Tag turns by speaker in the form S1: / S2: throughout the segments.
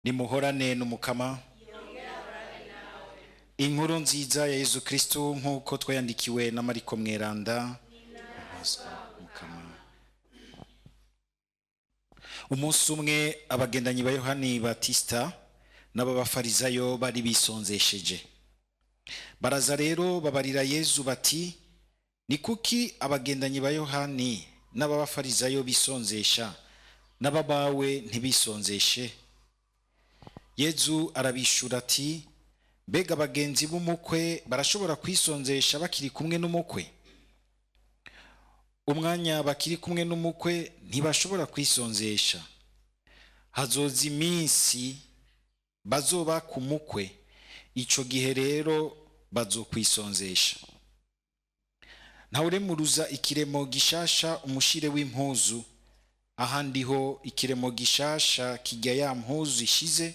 S1: nimuhorane n'umukama. Inkuru nziza ya Yezu Kristo nk'uko twayandikiwe na Mariko Mweranda. Umunsi umwe abagendanyi ba Yohani Batista n'abafarisayo bari bisonzesheje. Baraza rero babarira Yezu bati, ni kuki abagendanyi ba Yohani n'abafarisayo bisonzesha n'ababawe ntibisonzeshe? Yezu arabishura ati, mbega abagenzi b'umukwe barashobora kwisonzesha bakiri kumwe n'umukwe? Umwanya bakiri kumwe n'umukwe ntibashobora kwisonzesha. Hazoza iminsi bazoba ku mukwe, ico gihe rero bazokwisonzesha. Ntawuremuruza ikiremo gishasha umushire w'impuzu, ahandi ho ikiremo gishasha kijya ya mpuzu ishize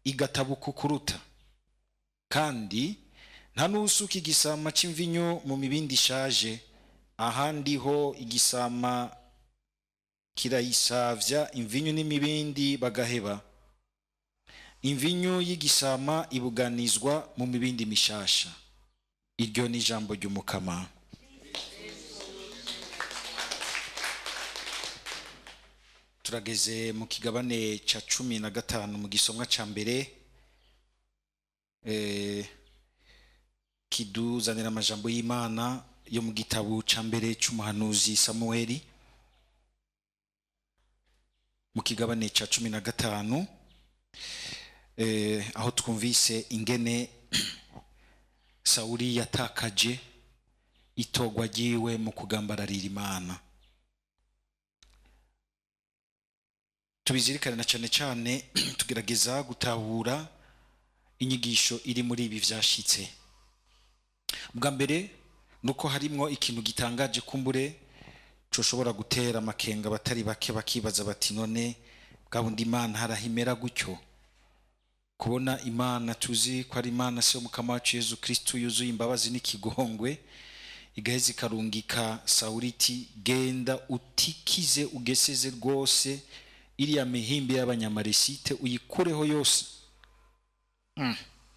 S1: igatabuka kuruta. Kandi nta n'usuka igisama c'imvinyo mu mibindi ishaje, ahandi ho igisama kirayisavya imvinyo n'imibindi bagaheba. Imvinyo y'igisama ibuganizwa mu mibindi mishasha. Iryo ni ijambo ry'umukama. Turageze mu kigabane ca 15 mu gisomwa ca mbere, kiduzanira amajambo y'Imana yo mu gitabo ca mbere c'umuhanuzi Samueli, mu kigabane ca 15, aho twumvise ingene Sawuli yatakaje itogwa ryiwe mu kugambararira Imana. Tubizirikane na cane cane tugerageza gutahura inyigisho iri muri ibi vyashitse. Bwa mbere nuko harimwo ikintu gitangaje kumbure coshobora gutera amakenga batari bake, bakibaza bati none bwabundi Imana harahimera gutyo? Kubona Imana tuzi ko ari Imana se umukama wacu Yezu Kristo yuzuye imbabazi n'ikigongwe, igaheza ikarungika Sawuli iti, genda utikize ugeseze rwose iriya mihimbi y'abanyamaresite uyikureho yose.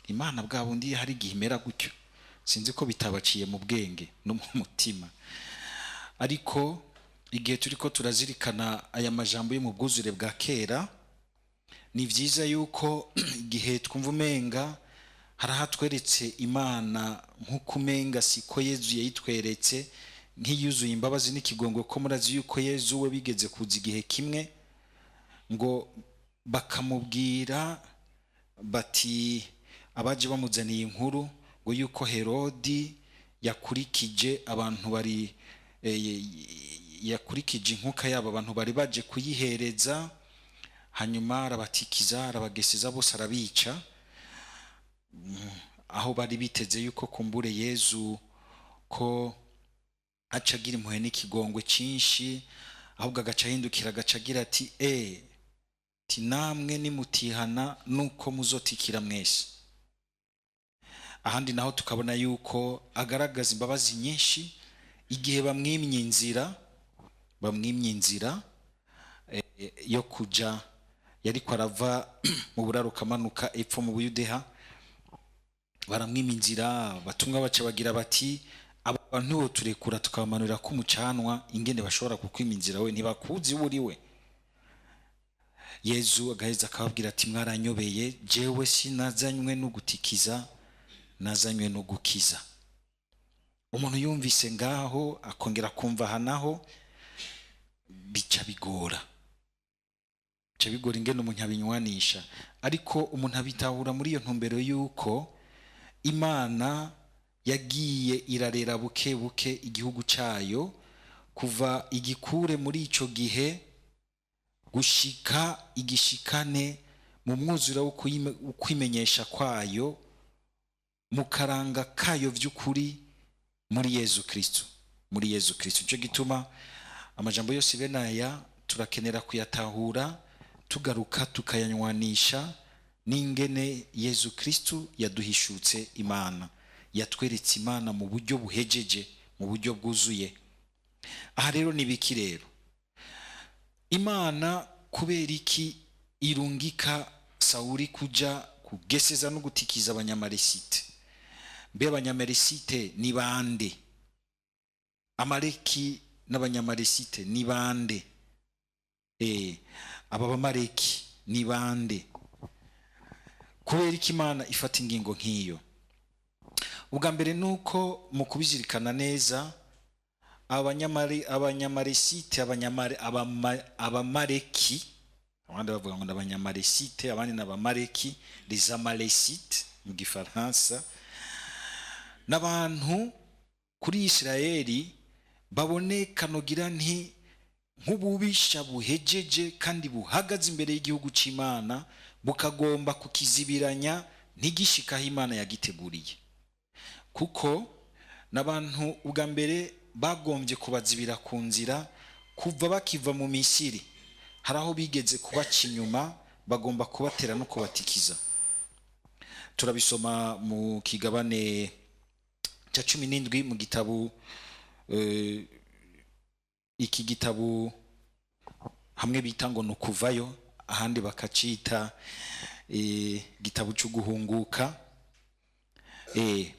S1: Imana bwabundi hari gihimera gutyo? Sinzi ko bitabaciye mu bwenge no mu mutima. Ariko igihe turiko turazirikana aya majambo yo mu bwuzure bwa kera, ni vyiza yuko igihe twumva umenga harahatweretse Imana nk'uko umenga siko Yezu yayitweretse, nk'iyuzuye imbabazi n'ikigongwe, ko murazi yuko Yezu we bigeze kuza igihe kimwe ngo bakamubwira bati, abaje bamuzaniye inkuru ngo yuko Herodi yakurikije abantu bari yakurikije inkuka yabo abantu bari baje kuyihereza, hanyuma arabatikiza arabageseza bose arabica. Aho bari biteze yuko kumbure Yezu ko acagira impuhwe n'ikigongwe cinshi, ahubwo agaca ahindukira agaca agira ati ti namwe nimutihana nuko muzotikira mwese. Ahandi naho tukabona yuko agaragaza imbabazi nyinshi igihe bamwimye inzira yo kuja, yariko arava mu buraruka amanuka epfo mu Buyudeha, baramwima inzira. Batumwa baca bagira bati, abantu bo turekura tukabamanurira ko umucanwa, ingene bashobora kukwima inzira we ntibakuzi uri we. Yezu agaheza akababwira ati, mwaranyobeye, jewe sinazanywe no gutikiza, nazanywe no gukiza. Umuntu yumvise ngaho akongera kumva hanaho bica bigora ingene umuntu abinywanisha. Ariko umuntu abitahura muri iyo ntumbero yuko Imana yagiye irarera buke buke igihugu cayo kuva igikure muri ico gihe gushika igishikane mu mwuzura wo kwimenyesha kwayo mu karanga kayo vy'ukuri muri Yezu Kristo. Nico gituma amajambo yose benaya turakenera kuyatahura tugaruka tukayanywanisha n'ingene Yezu Kristo yaduhishutse Imana, yatweretse Imana mu buryo buhejeje, mu buryo bwuzuye. Aha rero nibiki rero? Imana kubera iki irungika Sawuli kuja kugeseza no gutikiza abanyamaresite. Mbe abanyamaresite ni bande? Amaleki n'abanyamaresite ni bande? Aba bamaleki ni bande? Kubera iki Imana ifata ingingo nk'iyo? Ubwa mbere nuko mu kubizirikana neza, abanyamaresite abamaleki, abandi bavuga ngo n'abanyamaresite, abandi n'abamaleki, les amalecites mu gifaransa, n'abantu kuri Isirayeli baboneka nogira nti nk'ububisha buhejeje kandi buhagaze imbere y'igihugu cy'Imana, bukagomba kukizibiranya ntigishikaho Imana yagiteguriye. Kuko n'abantu ubwa mbere bagombye kubazibira ku nzira kuva bakiva mu Misiri. Hari aho bigeze kubaca inyuma, bagomba kubatera no kubatikiza. Turabisoma mu kigabane cya 17 mu gitabo, iki gitabo hamwe bita ngo nukuvayo, ahandi bakacita gitabo cyo guhunguka.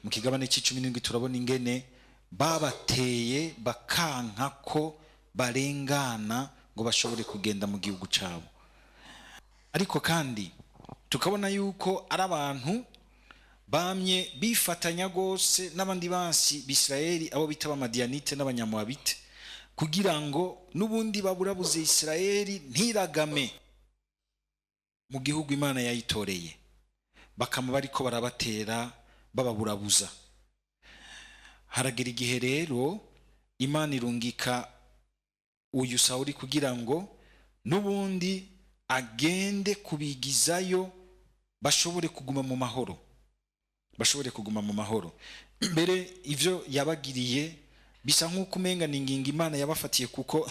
S1: Mu kigabane c'17 turabona ingene babateye bakanka ko barengana ngo bashobore kugenda mu gihugu cyabo. Ariko kandi tukabona yuko ari abantu bamye bifatanya gose n'abandi bansi b'Isirayeli, abo bita abamadiyanite n'abanyamoabite, kugira ngo n'ubundi baburabuze Isirayeli ntiragame mu gihugu Imana yayitoreye. Bakama bariko barabatera bababurabuza. Haragera igihe rero Imana irungika uyu Sawuli kugira ngo n'ubundi agende kubigizayo bashobore kuguma mu mahoro, Mbere ivyo yabagiriye bisa nk'uko umenga ni ingingo Imana yabafatiye, kuko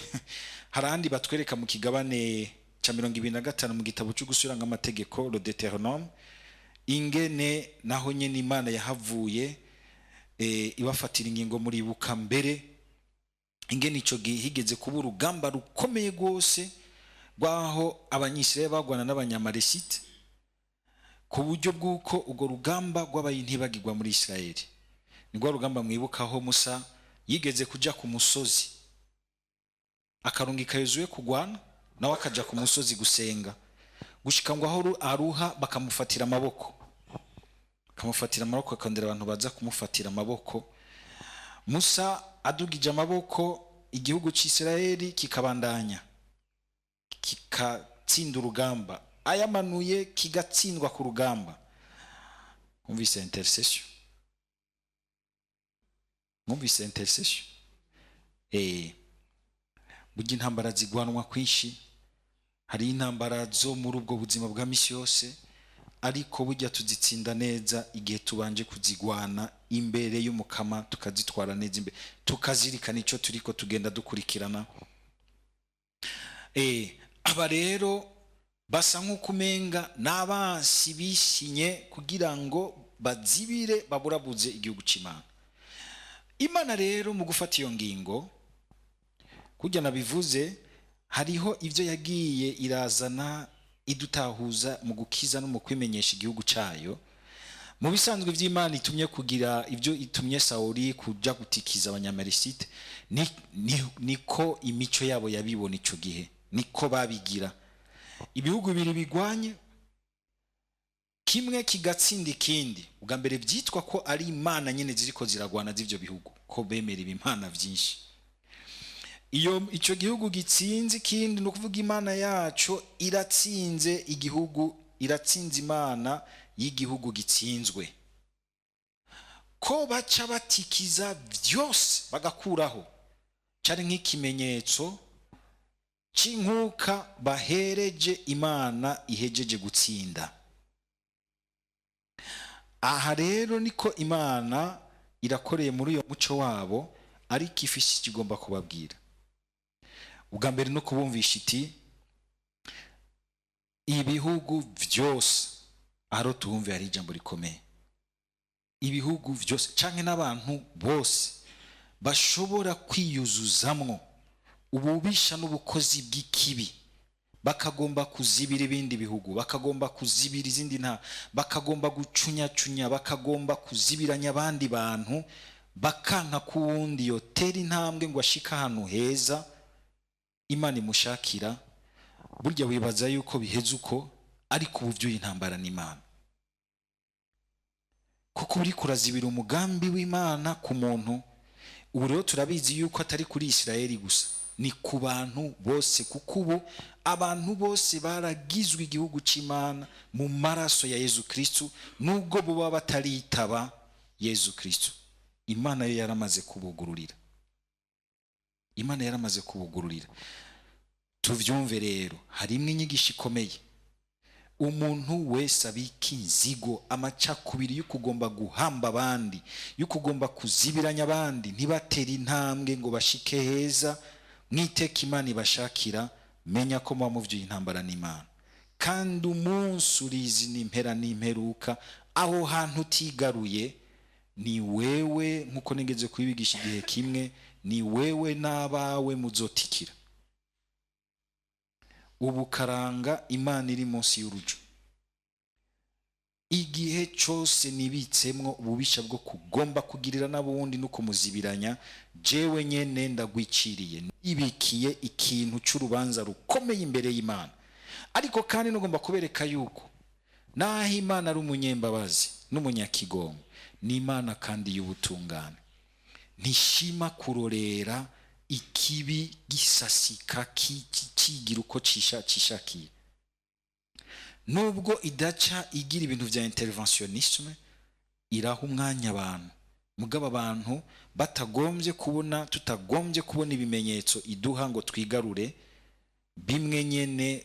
S1: harandi batwereka mu kigabane ca 25 mu gitabo cyo gusubiranga amategeko, le Deutéronome, ingene naho nyene Imana yahavuye ibafatira ingingo muri buka. Mbere ingene ico gihe higeze kuba urugamba rukomeye gose rwaho abanyisirayeli bagwana n'abanyamaresite, ku buryo bw'uko urwo rugamba rwabaye ntibagirwa muri Isirayeli. Ni rwa rugamba mwibukaho Musa yigeze kuja ku musozi akarungika Yozuwe kugwana, nawe akaja ku musozi gusenga, gushika ngo aho aruha bakamufatira amaboko, akandira abantu baza kumufatira amaboko. Musa adugije amaboko, igihugu cy'Isirayeli kikabandanya kikatsinda urugamba, ayamanuye kigatsindwa ku rugamba. Mwumvise intercession? Burya intambara zigwanwa kwinshi. Hari intambara zo muri ubwo buzima bwa misi yose, ariko burya tuzitsinda neza igihe tubanje kuzigwana imbere y'Umukama, tukazitwara neza imbere, tukazirikana icyo turiko tugenda dukurikirana. Aba rero basa nk'uko umenga n'abansi bishinye kugira ngo bazibire baburabuze igihugu cy'Imana. Imana rero mu gufata iyo ngingo, kujya nabivuze, hariho ivyo yagiye irazana idutahuza mu gukiza no mu kwimenyesha igihugu cyayo. Mu bisanzwe vy'Imana itumye kugira ivyo itumye Sawuli kuja gutikiza abanyamaresite, niko imico yabo yabibona ico gihe, niko babigira. Ibihugu bibiri bigwanye, kimwe kigatsinda ikindi. Ubwa mbere byitwa ko ari Imana nyene ziriko ziragwana z'ivyo bihugu, ko bemera ibimana vyinshi. Iyo ico gihugu gitsinze ikindi, no kuvuga Imana yacu iratsinze igihugu, iratsinze Imana y'igihugu gitsinzwe. Ko baca batikiza vyose bagakuraho, cari nk'ikimenyetso c'inkuka bahereje Imana ihejeje gutsinda. Aha rero niko Imana irakoreye muri iyo muco wabo, ariko ifise ikigomba kubabwira. Ubwa mbere no kubumvisha iti ibihugu vyose, aro tuwumve hari ijambo rikomeye, ibihugu vyose canke n'abantu bose bashobora kwiyuzuzamwo ububisha n'ubukozi bw'ikibi bakagomba kuzibira ibindi bihugu, bakagomba kuzibira izindi nta, bakagomba gucunyacunya, bakagomba kuzibiranya abandi bantu, bakanka ku wundi yotera intambwe ngo ashike ahantu heza Imana imushakira. Burya wibaza yuko biheze uko, ariko ubu byuye intambara n'Imana, kuko uri kurazibira umugambi w'Imana ku muntu. Ubu rero turabizi yuko atari kuri Isirayeli gusa, ni ku bantu bose, kuko ubu abantu bose baragizwe igihugu cy'Imana mu maraso ya Yezu Kristo, nubwo buba bataritaba Yezu Kristo. Imana yo yaramaze kubugururira, Imana yaramaze kubugururira. Tuvyumve rero, harimo inyigisho ikomeye. Umuntu wese abika inzigo, amacakubiri y'ukugomba guhamba abandi, y'ukugomba kuzibiranya abandi ntibatera intambwe ngo bashike heza mwiteka Imana ibashakira, menya ko muba muvyuye intambara n'Imana. Kandi umunsi urizi n'impera n'imperuka, aho hantu utigaruye ni wewe, nkuko nigeze kubigisha igihe kimwe, ni wewe n'abawe muzotikira. Ubu karanga Imana iri munsi y'urujo. Igihe cyose nibitsemwo ububisha bwo kugomba kugirira n'abundi no kumuzibiranya, jewe nyene ndagwiciriye, ibikiye ikintu cy'urubanza rukomeye imbere y'Imana. Ariko kandi nugomba kubereka yuko naho Imana ari umunyembabazi n'umunyakigongo, ni Imana kandi y'ubutungane, ntishima kurorera ikibi gisasika kigira uko cishakiye. Nubwo idaca igira ibintu vya interventionisme, iraha umwanya abantu, mugabo abantu batagombye kubona, tutagombye kubona ibimenyetso iduha ngo twigarure, bimwe nyene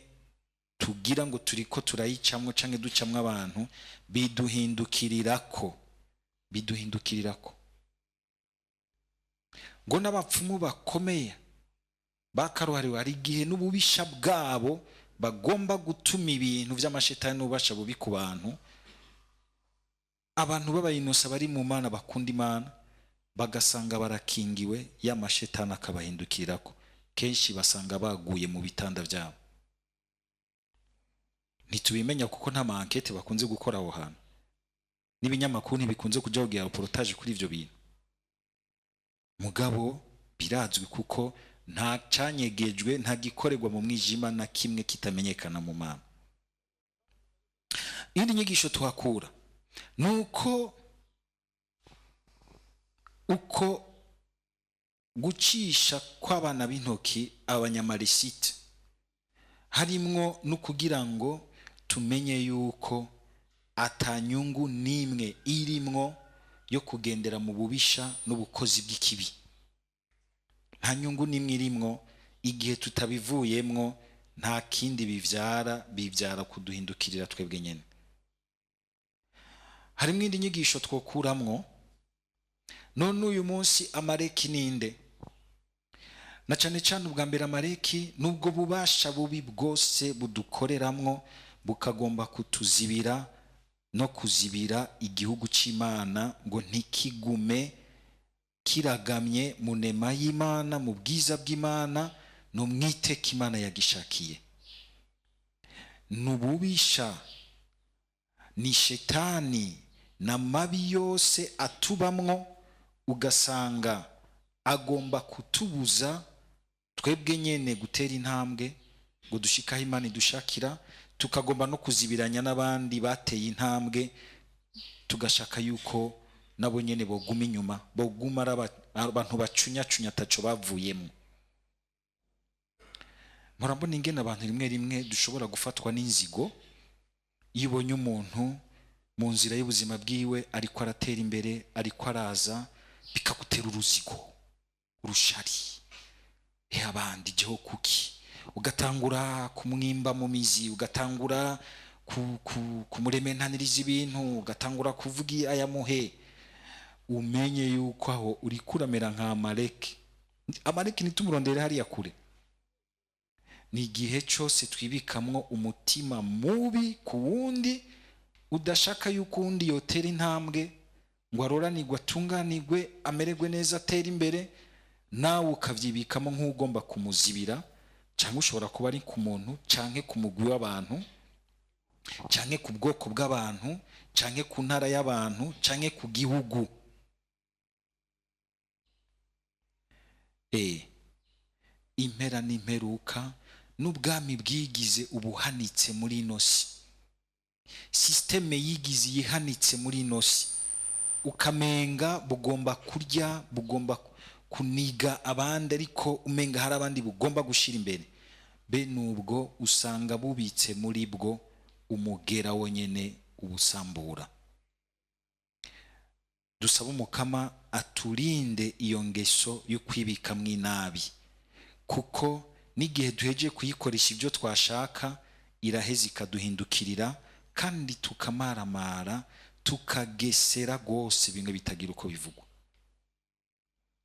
S1: tugira ngo turiko turayicamwo canke ducamwo abantu, biduhindukirirako ngo n'abapfumu bakomeye bakaruhariwe. Hari igihe n'ububisha bwabo bagomba gutuma ibintu vy'amashetani n'ububasha bubi ku bantu, abantu b'abayinosa bari mu Mana bakunda Imana bagasanga barakingiwe, y'amashetani akabahindukirako, kenshi basanga baguye mu bitanda vyabo. Ntitubimenya kuko nta maankete bakunze gukora aho hantu, n'ibinyamakuru ntibikunze kuja kugira reportage kuri ivyo bintu, mugabo birazwi kuko nta canyegejwe, nta gikorerwa mu mwijima na kimwe kitamenyekana mu Mana. Indi nyigisho tuhakura nuko uko gucisha kw'abana b'intoki abanyamarisite harimwo no kugira ngo tumenye yuko atanyungu nimwe irimwo yo kugendera mu bubisha n'ubukozi bw'ikibi. Nta nyungu nimwe irimwo igihe tutabivuyemwo, nta kindi bivyara kuduhindukirira twebwe nyene. Harimwo indi nyigisho twokuramwo. None uyu munsi Amaleki ninde? Na cane cane ubwa mbere Amaleki nubwo bubasha bubi bwose budukoreramwo bukagomba kutuzibira no kuzibira igihugu c'Imana ngo ntikigume kiragamye mu nema y'Imana, mu bwiza bw'Imana no mwiteka Imana yagishakiye. Nububisha, ni shetani na mabi yose atubamwo, ugasanga agomba kutubuza twebwe nyene gutera intambwe ngo dushikaho Imana idushakira, tukagomba no kuzibiranya n'abandi bateye intambwe, tugashaka yuko nabo nyene boguma inyuma, boguma abantu bacunyacunya ataco bavuyemo. Murambona ingene abantu rimwe rimwe dushobora gufatwa n'inzigo iyo ubonye umuntu mu nzira y'ubuzima bwiwe ariko aratera imbere, ariko araza, bikagutera uruzigo, urushari, abandi jeho kuki, ugatangura kumwimba mu mizi, ugatangura kumurementaniriza ibintu, ugatangura kuvuga ayamuhe. Umenye yuko aho uri kuramera nka Amaleki. Amaleki nitumurondere hariya kure. Ni igihe cyose twibikamwo umutima mubi ku wundi, udashaka yuko undi yotera intambwe ngo aroranirwe, atunganirwe, amererwe neza, atera imbere, nawe ukavyibikamo nk'ugomba kumuzibira cyangwa ushobora kuba ari ku muntu cyangwa ku mugwi w'abantu cyangwa ku bwoko bw'abantu cyangwa ku ntara y'abantu cyangwa ku gihugu. Impera n'imperuka n'ubwami bwigize ubuhanitse muri ino si, sisiteme yigize yihanitse muri ino si, ukamenga bugomba kurya, bugomba kuniga abandi, ariko umenga hari abandi bugomba gushira imbere. Nubwo usanga bubitse muri bwo umugera wonyene ubusambura. Dusaba umukama aturinde iyo ngeso yo kwibikamwo inabi, kuko n'igihe duheje kuyikoresha ibyo twashaka iraheza ikaduhindukirira, kandi tukamaramara tukagesera rwose bimwe bitagira uko bivugwa.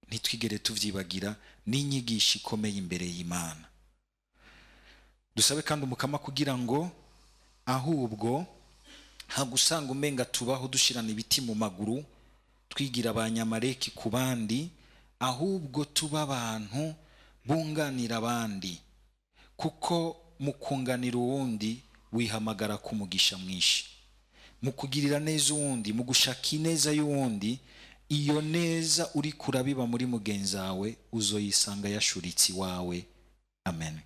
S1: Ntitwigere tuvyibagira n'inyigisho ikomeye imbere y'Imana. Dusabe kandi umukama kugira ngo ahubwo hagusanga umenga tubaho dushirana ibiti mu maguru twigira abanyamareki ku bandi, ahubwo tuba abantu bunganira abandi, kuko mu kunganira uwundi wihamagara kumugisha mwinshi. Mu kugirira neza uwundi, mu gushaka ineza y'uwundi, iyo neza uri kurabiba muri mugenzi wawe uzoyisanga yashuritse iwawe. Amen.